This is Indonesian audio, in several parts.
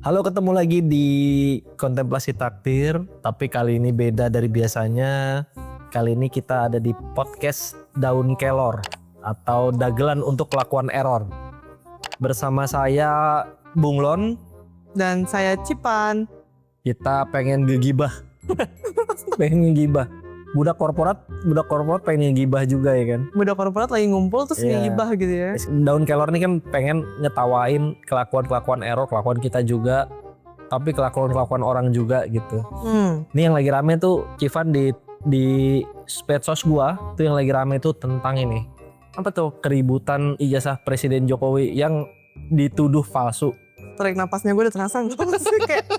Halo, ketemu lagi di Kontemplasi Takdir, tapi kali ini beda dari biasanya. Kali ini kita ada di podcast Daun Kelor atau Dagelan untuk Kelakuan Error. Bersama saya Bung Lon dan saya Cipan. Kita pengen ngegibah. Pengen ngegibah. Budak korporat pengen ngegibah juga ya kan. Budak korporat lagi ngumpul terus ngegibah gitu ya. Daun Kelor ini kan pengen ngetawain kelakuan error, kelakuan kita juga, tapi kelakuan orang juga gitu. Ini yang lagi rame tuh Civan di medsos gua tuh yang lagi rame tuh tentang ini. Apa tuh? Keributan ijazah Presiden Jokowi yang dituduh palsu. Tarik napasnya gue udah terasa kayak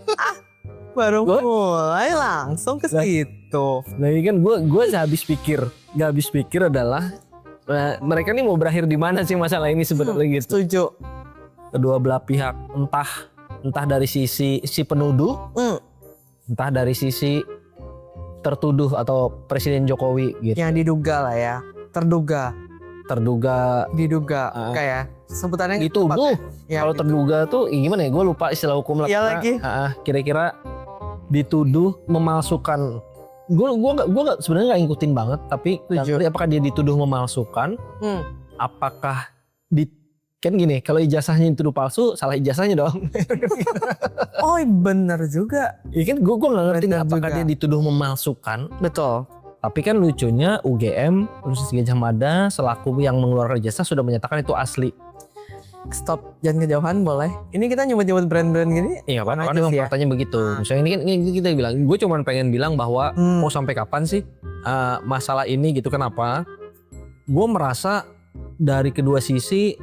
baru mulai langsung ke situ. Nah ini kan gue gak habis pikir adalah mereka nih mau berakhir di mana sih masalah ini sebenarnya gitu. Setuju. Kedua belah pihak entah dari sisi si penuduh, entah dari sisi tertuduh atau Presiden Jokowi gitu. Yang diduga lah ya, diduga kayak sebutannya dituduh. Ya, kalau terduga tuh gimana ya? Gue lupa istilah hukum lah. Iya lagi. Kira-kira dituduh memalsukan. Gue nggak sebenarnya nggak ngikutin banget, tapi apakah dia dituduh memalsukan? Apakah kan gini, kalau ijazahnya dituduh palsu, salah ijazahnya dong. Oh bener juga. Iya kan gue nggak ngerti apakah dia dituduh memalsukan. Betul. Tapi kan lucunya UGM Universitas Gadjah Mada selaku yang mengeluarkan ijazah sudah menyatakan itu asli. Stop, jangan kejauhan boleh. Ini kita nyebut-nyebut brand-brand gini. Iya kan memang faktanya begitu. Misalnya ini kita bilang, gue cuma pengen bilang bahwa mau sampai kapan sih masalah ini gitu. Kenapa? Gue merasa dari kedua sisi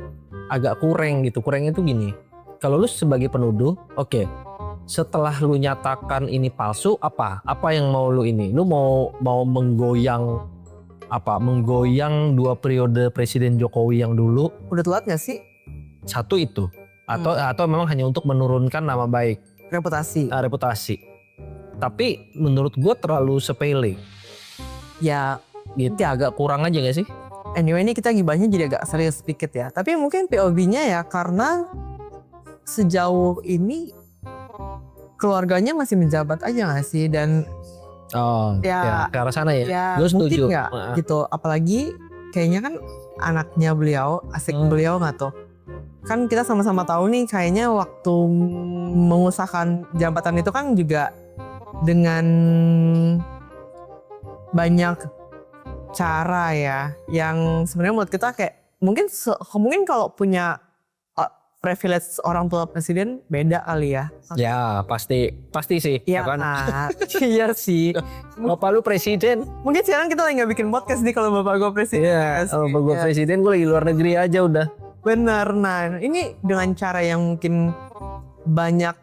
agak kurang gitu. Kurangnya tuh gini. Kalau lu sebagai penuduh, oke. Setelah lu nyatakan ini palsu, apa yang mau lu ini? Lu mau menggoyang dua periode Presiden Jokowi yang dulu? Udah telat gak sih? Satu itu atau memang hanya untuk menurunkan nama baik, reputasi. Tapi menurut gue terlalu sepele. Ya gitu agak kurang aja gak sih? Anyway, ini kita gibahnya jadi agak serius sedikit ya. Tapi mungkin POV-nya ya karena sejauh ini keluarganya masih menjabat aja gak sih? Dan ya ke arah sana ya. Gue setuju gak gitu. Apalagi kayaknya kan anaknya beliau, beliau gak tuh. Kan kita sama-sama tahu nih kayaknya waktu mengusahakan jabatan itu kan juga dengan banyak cara ya yang sebenarnya menurut kita kayak mungkin kalau punya privilege orang tua presiden beda kali ya. Ya pasti sih. Iya kan? Iya sih. Bapak lu presiden. Mungkin sekarang kita lagi gak bikin podcast nih kalau bapak gue presiden. Iya, kalau bapak gue presiden gue lagi luar negeri aja udah. Bener, nah ini dengan cara yang mungkin banyak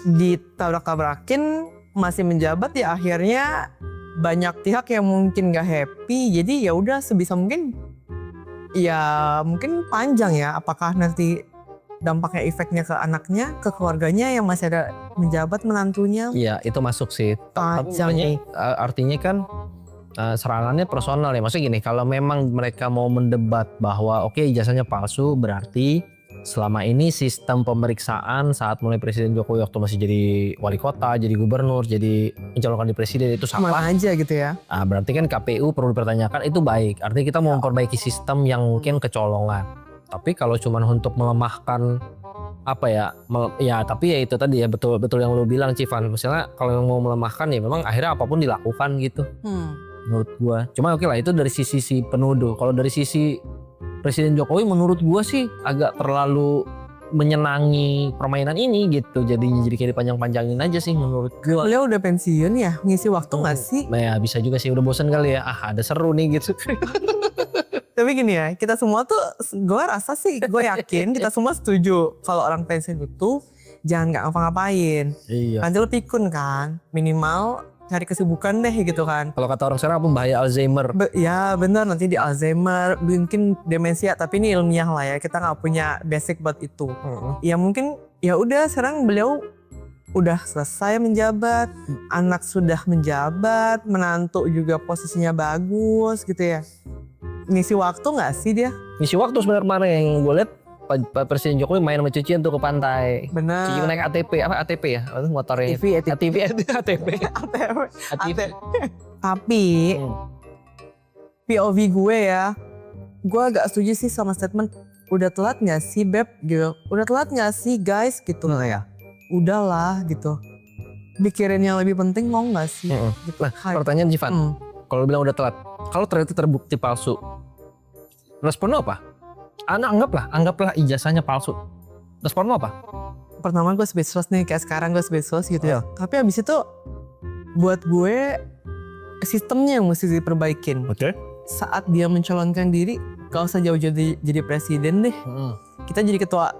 ditabrak-tabrakin masih menjabat ya akhirnya banyak pihak yang mungkin gak happy. Jadi ya udah sebisa mungkin ya mungkin panjang ya apakah nanti dampaknya efeknya ke anaknya, ke keluarganya yang masih ada menjabat menantunya. Iya itu masuk sih. Panjang nih. Artinya kan serangannya personal ya. Maksudnya gini, kalau memang mereka mau mendebat bahwa oke, ijazahnya palsu, berarti selama ini sistem pemeriksaan saat mulai Presiden Jokowi waktu masih jadi wali kota, jadi gubernur, jadi mencalonkan di presiden itu salah. Mana aja gitu ya. Berarti kan KPU perlu dipertanyakan, itu baik. Artinya kita mau memperbaiki sistem yang mungkin kecolongan. Tapi kalau cuma untuk melemahkan tapi ya itu tadi ya betul yang lu bilang Civan. Misalnya kalau yang mau melemahkan ya memang akhirnya apapun dilakukan gitu. Menurut gua. Cuma oke lah itu dari sisi penuduh. Kalau dari sisi Presiden Jokowi menurut gua sih agak terlalu menyenangi permainan ini gitu. Jadi kayak dipanjang-panjangin aja sih menurut gua. Beliau udah pensiun ya, ngisi waktu nggak sih? Nah ya bisa juga sih, udah bosan kali ya. Ada seru nih gitu. Tapi gini ya, kita semua tuh gue yakin kita semua setuju kalau orang pensiun itu jangan nggak ngapa-ngapain. Iya. Nanti lo pikun kan, minimal cari kesibukan deh gitu kan. Kalau kata orang sekarang apa bahaya Alzheimer. Ya benar, nanti di Alzheimer, mungkin demensia, tapi ini ilmiah lah ya, kita nggak punya basic buat itu. Ya mungkin ya udah sekarang beliau udah selesai menjabat, anak sudah menjabat, menantu juga posisinya bagus gitu ya. Ngisi waktu nggak sih dia? Ngisi waktu sebenarnya yang gue lihat Pak Presiden Jokowi main sama cucian tuh ke pantai. Benar. Cuci naik ATP ya? Apa tuh motornya? ATV. ATP. Tapi POV gue ya, gue agak setuju sih sama statement udah telat nggak sih beb gitu, udah telat nggak sih guys gitu ya, udahlah gitu, mikirin yang lebih penting mau nggak sih? Gitu. Nah, pertanyaan Jivan, kalau bilang udah telat, kalau ternyata terbukti palsu, respon lo apa? Anggaplah ijazahnya palsu, respon lo apa? Pertama gue speechless nih, kayak sekarang gue speechless gitu ya. Tapi abis itu buat gue sistemnya yang mesti diperbaikin. Oke. Saat dia mencalonkan diri, gak usah jauh-jauh jadi presiden deh. Kita jadi ketua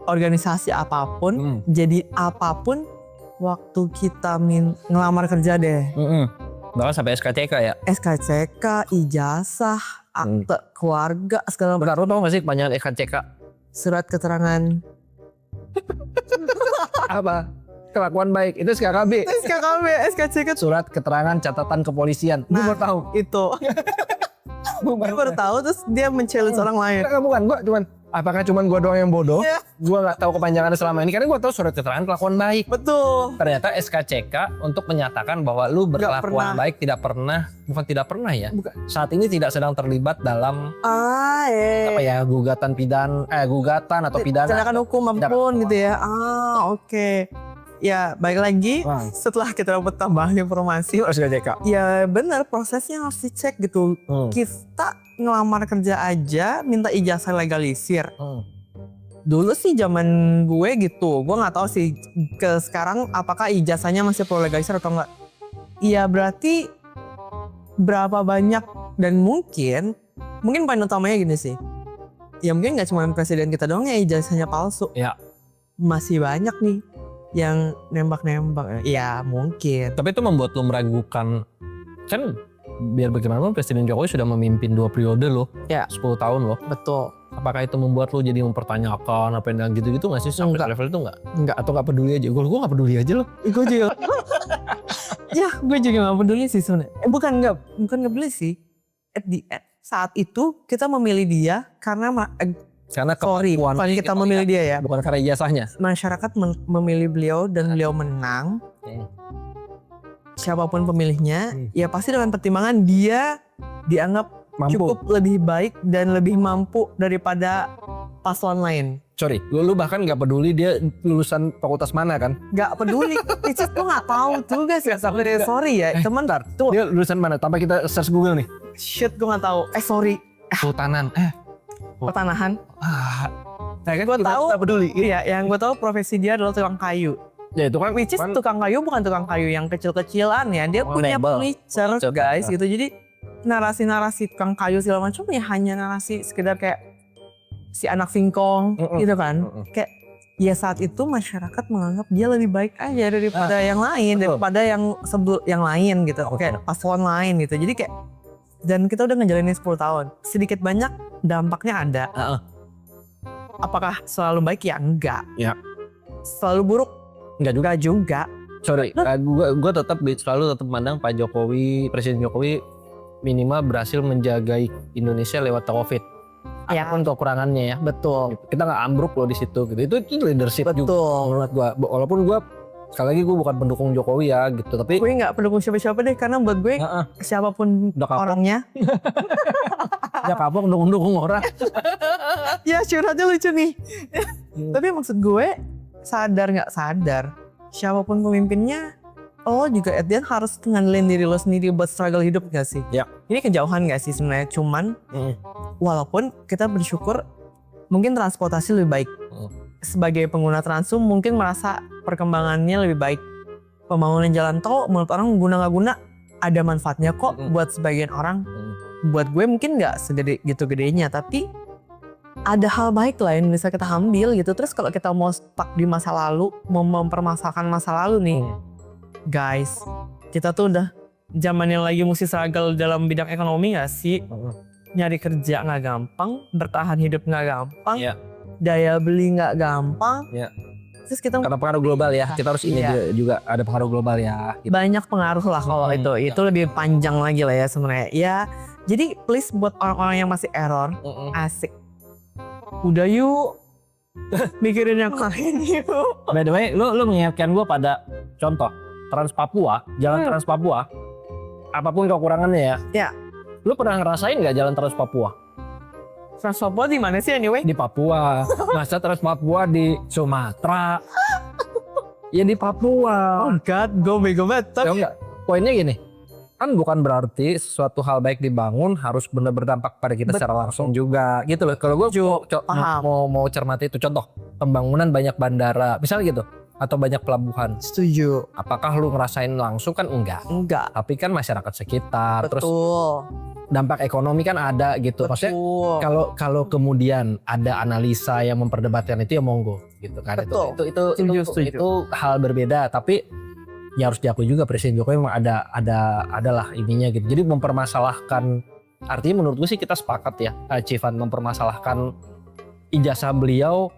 organisasi apapun, jadi apapun waktu kita ngelamar kerja deh. Bahkan sampai SKCK ya? SKCK, ijazah, akte keluarga, segala macam. Bentar, lo tau gak sih kepanjangan SKCK? Surat keterangan. Apa? Kelakuan baik, itu SKKB. SKKB, SKCK. Surat keterangan catatan kepolisian. Gue baru tahu. Itu. Gue baru tahu, terus dia men-challenge orang lain. Bukan, gue cuman apakah cuman gue doang yang bodoh? Iya. Gue nggak tahu kepanjangannya selama ini karena gue tahu surat keterangan kelakuan baik. Betul. Ternyata SKCK untuk menyatakan bahwa lu berkelakuan baik tidak pernah ya. Bukan. Saat ini tidak sedang terlibat dalam apa ya gugatan atau pidana. Tindakan hukum apapun gitu ya. Oke. Ya baik lagi setelah kita dapat tambahan informasi SKCK. ya benar prosesnya harus dicek gitu. Kita ngelamar kerja aja minta ijazah legalisir. Dulu sih zaman gue gitu, gue nggak tahu sih ke sekarang apakah ijazahnya masih perlu legalisir atau enggak. Iya berarti berapa banyak dan mungkin poin utamanya gini sih. Ya mungkin nggak cuma presiden kita doang ya ijazahnya palsu. Ya. Masih banyak nih yang nembak-nembak. Ya mungkin. Tapi itu membuat lo meragukan, kan biar bagaimanapun Presiden Jokowi sudah memimpin 2 periode loh. Ya. 10 tahun loh. Betul. Apakah itu membuat lo jadi mempertanyakan apa yang gitu-gitu nggak sih sampai level itu nggak? Enggak. Atau nggak peduli aja? Gue nggak peduli aja loh. Gue juga. Ya gue juga nggak peduli sih sebenarnya. Bukan nggak peduli sih. At the end, saat itu kita memilih dia karena kemampuan kita memilih dia ya. Bukan karena ijazahnya. Masyarakat memilih beliau dan beliau menang. Siapapun pemilihnya, ya pasti dengan pertimbangan dia dianggap cukup lebih baik dan lebih mampu daripada paslon lain. Sorry, lu bahkan nggak peduli dia lulusan fakultas mana kan? Nggak peduli, itu gue nggak tahu juga sih. Sorry ya, teman. Tuh dia lulusan mana? Tanpa kita search Google nih. Shit, gue nggak tahu. Sorry. Kehutanan. Pertanahan. Nah, kan gue tahu. Nggak peduli. Iya, yang gue tahu profesi dia adalah tukang kayu. Ya itu kan. Which is tukang kayu bukan tukang kayu yang kecil-kecilan ya. Dia punya furniture guys gitu. Jadi narasi-narasi tukang kayu segala macam ya hanya narasi sekedar kayak si anak singkong gitu kan. Kayak ya saat itu masyarakat menganggap dia lebih baik aja daripada yang lain, daripada yang sebelum yang lain gitu. Kayak paslon lain gitu. Jadi kayak dan kita udah ngejalanin 10 tahun. Sedikit banyak dampaknya ada. Apakah selalu baik? Ya enggak. Ya. Selalu buruk? Enggak juga. Sorry, gue selalu tetap memandang Pak Jokowi, Presiden Jokowi minimal berhasil menjaga Indonesia lewat COVID. Ya apapun kekurangannya ya. Betul. Kita nggak ambruk loh di situ gitu. Itu leadership Betul. juga menurut gue. Walaupun gue sekali lagi gue bukan pendukung Jokowi ya gitu. Tapi gue nggak pendukung siapa-siapa deh karena buat gue siapapun orangnya. Ya kapok dukung orang. Ya curhatnya lucu nih. Tapi maksud gue sadar nggak sadar siapapun pemimpinnya lo juga at the end harus ngandelin diri lo sendiri buat struggle hidup gak sih? Ya. Ini kejauhan gak sih sebenarnya? Cuman walaupun kita bersyukur mungkin transportasi lebih baik. Sebagai pengguna Transum mungkin merasa perkembangannya lebih baik. Pembangunan jalan tol menurut orang guna gak guna ada manfaatnya kok buat sebagian orang. Buat gue mungkin gak segede gitu gedenya tapi ada hal baik lah yang bisa kita ambil gitu. Terus kalau kita mau stuck di masa lalu, mau mempermasalahkan masa lalu nih, guys, kita tuh udah zamannya lagi mesti struggle dalam bidang ekonomi gak sih? Nyari kerja gak gampang, bertahan hidup gak gampang, daya beli gak gampang. Terus kita karena pengaruh global ya, kita harus ini juga ada pengaruh global ya. Gitu. Banyak pengaruh lah kalau itu lebih panjang lagi lah ya sebenarnya. Ya, jadi please buat orang-orang yang masih error, asik. Udah yuk. Mikirin yang lain yuk. By the way, lu mengingatkan gue pada contoh Trans Papua, jalan Trans Papua. Apapun kekurangannya ya. Ya. Lu pernah ngerasain nggak jalan Trans Papua? Trans Papua di mana sih anyway? Di Papua. Masa Trans Papua di Sumatera? Ya di Papua. Oh god, gue bego banget. Ya enggak. Poinnya gini. Kan bukan berarti suatu hal baik dibangun harus benar berdampak pada kita secara langsung juga gitu loh. Kalau gue mau cermati itu contoh pembangunan banyak bandara misalnya gitu atau banyak pelabuhan. Setuju. Apakah lu ngerasain langsung kan enggak? Enggak. Tapi kan masyarakat sekitar terus Betul. dampak ekonomi kan ada gitu. Maksudnya Betul. kalau kemudian ada analisa yang memperdebatkan itu ya monggo gitu kan. Betul. Itu itu hal berbeda tapi ya harus diakui juga Presiden Jokowi memang adalah ininya gitu. Jadi mempermasalahkan artinya menurut gue sih kita sepakat ya Civan mempermasalahkan ijazah beliau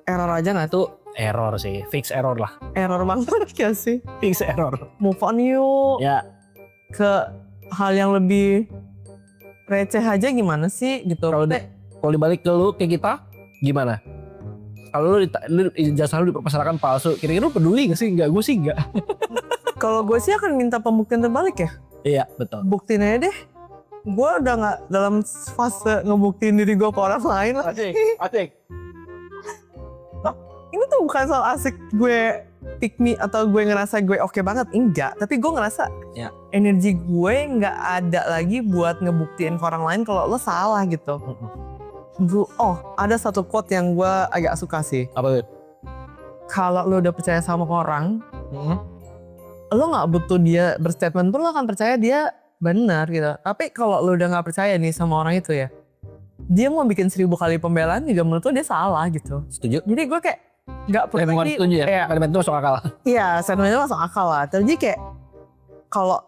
Error aja nggak tuh? error sih, fix error lah. Error banget ya sih. Fix error. Move on yuk. Ya. Ke hal yang lebih receh aja gimana sih gitu. Kalau dibalik ke lu kayak kita gimana? Kalau lu ijazah lu dipermasalahkan palsu, kira-kira lu peduli gak sih? Enggak, gue sih enggak. Kalau gue sih akan minta pembuktian terbalik ya. Iya, betul. Buktiin aja deh. Gue udah gak dalam fase ngebuktiin diri gue ke orang lain lah. Asik. Ini tuh bukan soal asik gue pick me atau gue ngerasa gue oke banget. Enggak. Tapi gue ngerasa Ya. energi gue gak ada lagi buat ngebuktiin ke orang lain kalau lo salah gitu. Ada satu quote yang gue agak suka sih. Apa itu? Kalau lo udah percaya sama orang, lo gak butuh dia berstatement pun lo akan percaya dia benar gitu. Tapi kalau lo udah gak percaya nih sama orang itu ya, dia mau bikin 1000 kali pembelaan juga menurut lo dia salah gitu. Setuju? Jadi gue kayak gak perlu lagi. Setuju ya? Kalimat itu masuk akal. Iya, statementnya masuk akal lah. Jadi kayak kalau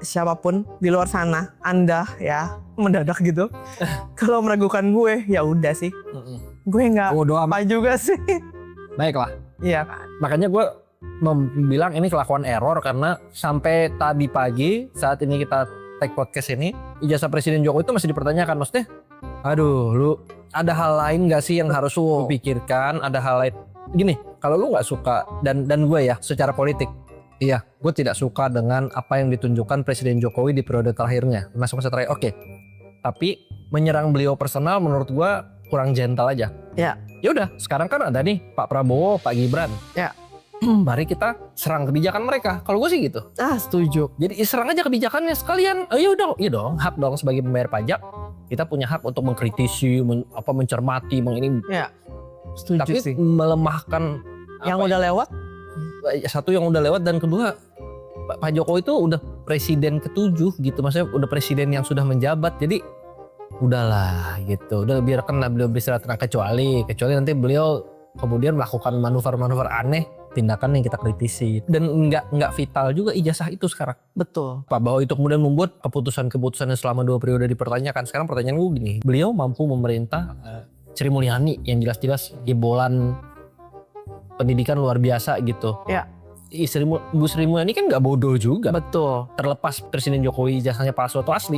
siapapun di luar sana, Anda ya mendadak gitu, kalau meragukan gue, ya udah sih, gue nggak apa juga sih. Baiklah. Iya kan. Makanya gue bilang ini kelakuan error karena sampai tadi pagi saat ini kita take podcast ini, ijazah Presiden Jokowi itu masih dipertanyakan. Maksudnya, aduh, lu ada hal lain nggak sih yang harus lu pikirkan? Ada hal lain. Gini, kalau lu nggak suka dan gue ya secara politik. Iya, gue tidak suka dengan apa yang ditunjukkan Presiden Jokowi di periode terakhirnya, masa-masa terakhir. Oke, tapi menyerang beliau personal menurut gue kurang gentle aja. Ya. Ya udah, sekarang kan ada nih Pak Prabowo, Pak Gibran. Ya. Mari kita serang kebijakan mereka. Kalau gue sih gitu. Setuju. Jadi serang aja kebijakannya sekalian. Iya dong, hak dong sebagai pembayar pajak. Kita punya hak untuk mengkritisi, mencermati, ini. Ya. Setuju tapi sih. Melemahkan yang udah lewat. Satu yang udah lewat dan kedua Pak Jokowi itu udah presiden ke-7 gitu, maksudnya udah presiden yang sudah menjabat, jadi udahlah gitu, udah biarkan beliau beristirahat, kecuali nanti beliau kemudian melakukan manuver-manuver aneh, tindakan yang kita kritisi dan nggak vital juga ijazah itu sekarang. Betul. Pak bahwa itu kemudian membuat keputusan-keputusan yang selama 2 periode dipertanyakan. Sekarang pertanyaan gue gini, beliau mampu memerintah Sri Mulyani yang jelas-jelas jebolan pendidikan luar biasa gitu. Ya. Bu Sri Mulyani kan nggak bodoh juga. Betul. Terlepas Presiden Jokowi ijazahnya palsu atau asli,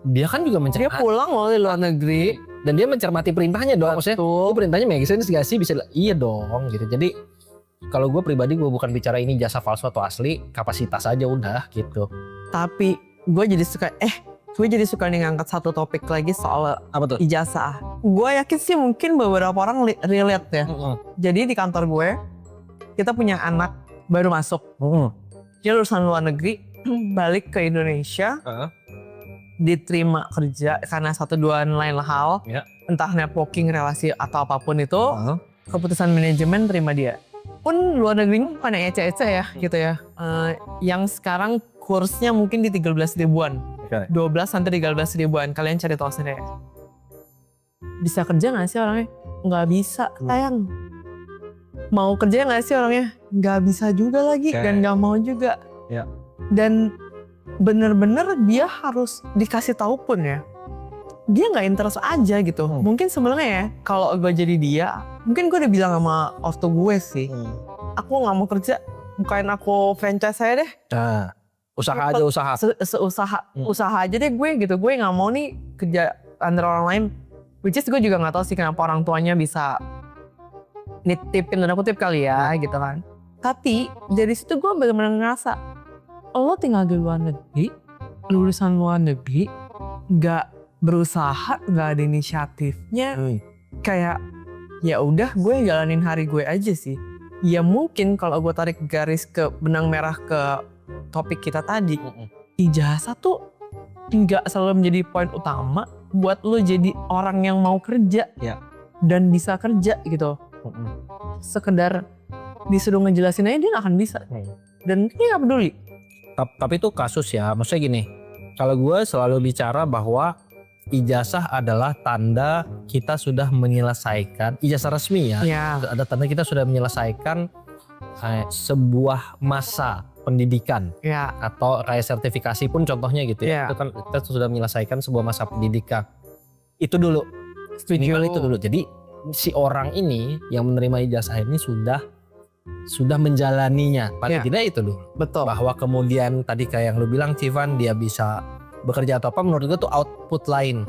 dia kan juga Dia pulang loh di luar negeri dan dia mencermati perintahnya dong. Maksudnya, perintahnya make sense gak sih? Bisa iya dong gitu. Jadi kalau gue pribadi gue bukan bicara ini jasa palsu atau asli, kapasitas aja udah gitu. Tapi gue jadi suka nih ngangkat satu topik lagi soal Apa tuh? ijazah. Gue yakin sih mungkin beberapa orang relate ya. Jadi di kantor gue, kita punya anak baru masuk. Dia lulusan luar negeri, balik ke Indonesia, diterima kerja karena 1-2 lain hal. Ya. Entah networking, relasi atau apapun itu, keputusan manajemen terima dia. Pun luar negeri bukan yang ece-ece ya gitu ya. Yang sekarang kursnya mungkin di 13 ribuan. 12 sampai 13 ribuan. Kalian cari tahu sendiri. Bisa kerja gak sih orangnya? Nggak bisa, sayang. Mau kerja gak sih orangnya? Nggak bisa juga lagi. Dan nggak mau juga. Ya. Dan bener-bener dia harus dikasih tahu pun ya. Dia nggak interest aja gitu. Mungkin sebenarnya ya, kalau gue jadi dia, mungkin gue udah bilang sama ortu gue sih. Aku nggak mau kerja, bukain aku franchise saya deh. Usaha aja usaha. Usaha aja deh gue gitu. Gue nggak mau nih kerja under orang lain. Which is gue juga nggak tahu sih kenapa orang tuanya bisa nitipin tanda kutip kali ya gitu kan. Tapi dari situ gue benar-benar ngerasa lo tinggal di luar negeri, lulusan luar negeri, nggak berusaha, nggak ada inisiatifnya, kayak ya udah gue jalanin hari gue aja sih. Ya mungkin kalau gue tarik garis ke benang merah ke topik kita tadi, ijazah tuh nggak selalu menjadi poin utama buat lo jadi orang yang mau kerja dan bisa kerja gitu. Sekedar disuruh ngejelasin aja dia gak akan bisa, dan dia gak peduli. Tapi itu kasus ya, maksudnya gini, kalau gue selalu bicara bahwa ijazah adalah tanda kita sudah menyelesaikan, ijazah resmi ya. Ada tanda kita sudah menyelesaikan sebuah masa pendidikan atau kayak sertifikasi pun contohnya gitu ya. Itu kan kita sudah menyelesaikan sebuah masa pendidikan. Itu dulu, minimal itu dulu. Jadi si orang ini yang menerima ijazah ini sudah menjalaninya. Paling tidak itu dulu. Betul. Bahwa kemudian tadi kayak yang lu bilang Civan, dia bisa bekerja atau apa, menurut gue tuh output lain.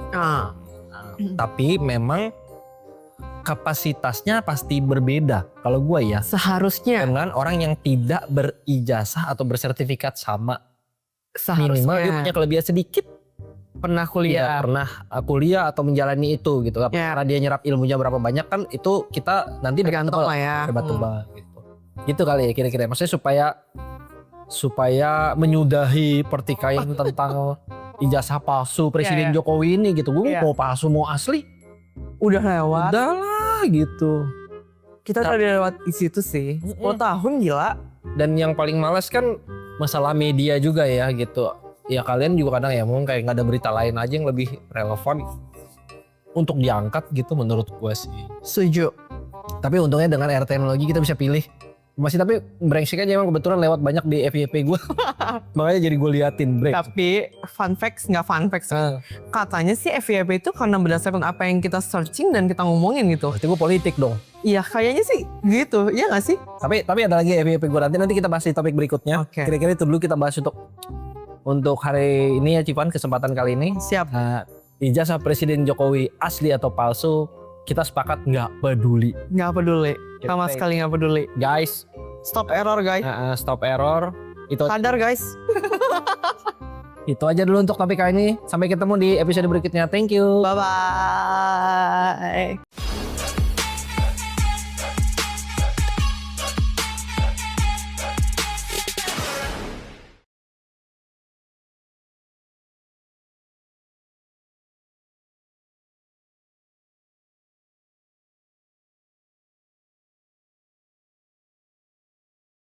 Tapi memang kapasitasnya pasti berbeda kalau gue ya. Seharusnya. Dengan orang yang tidak berijazah atau bersertifikat sama. Minimal dia punya kelebihan sedikit. Pernah kuliah. Pernah kuliah atau menjalani itu gitu. Karena dia nyerap ilmunya berapa banyak kan itu kita nanti tergantung lah ya. Gitu. Gitu kali ya kira-kira. Maksudnya supaya menyudahi pertikaian tentang ijazah palsu Presiden Jokowi ini gitu. Gue mau palsu mau asli udah lewat. Udah lah gitu. Kita udah lewat di situ sih. 10 tahun gila. Dan yang paling males kan masalah media juga ya gitu. Ya kalian juga kadang ya mungkin kayak nggak ada berita lain aja yang lebih relevan untuk diangkat gitu menurut gue sih. Setuju. Tapi untungnya dengan era teknologi kita bisa pilih. Masih tapi brengsek aja emang kebetulan lewat banyak di FYP gue. Makanya jadi gue liatin break. Tapi fun facts nggak fun facts. Katanya sih FYP itu karena berdasarkan apa yang kita searching dan kita ngomongin gitu. Berarti gue politik dong. Iya kayaknya sih gitu. Iya gak sih? Tapi ada lagi FYP gue nanti kita bahas di topik berikutnya. Kira-kira itu dulu kita bahas untuk hari ini ya Civan, kesempatan kali ini. Siap. Ijazah Presiden Jokowi asli atau palsu, kita sepakat nggak peduli. Nggak peduli. Sama sekali nggak peduli. Guys. Stop error guys. Stop error. Itu sadar guys. Itu aja dulu untuk topik kali ini. Sampai ketemu di episode berikutnya. Thank you. Bye-bye.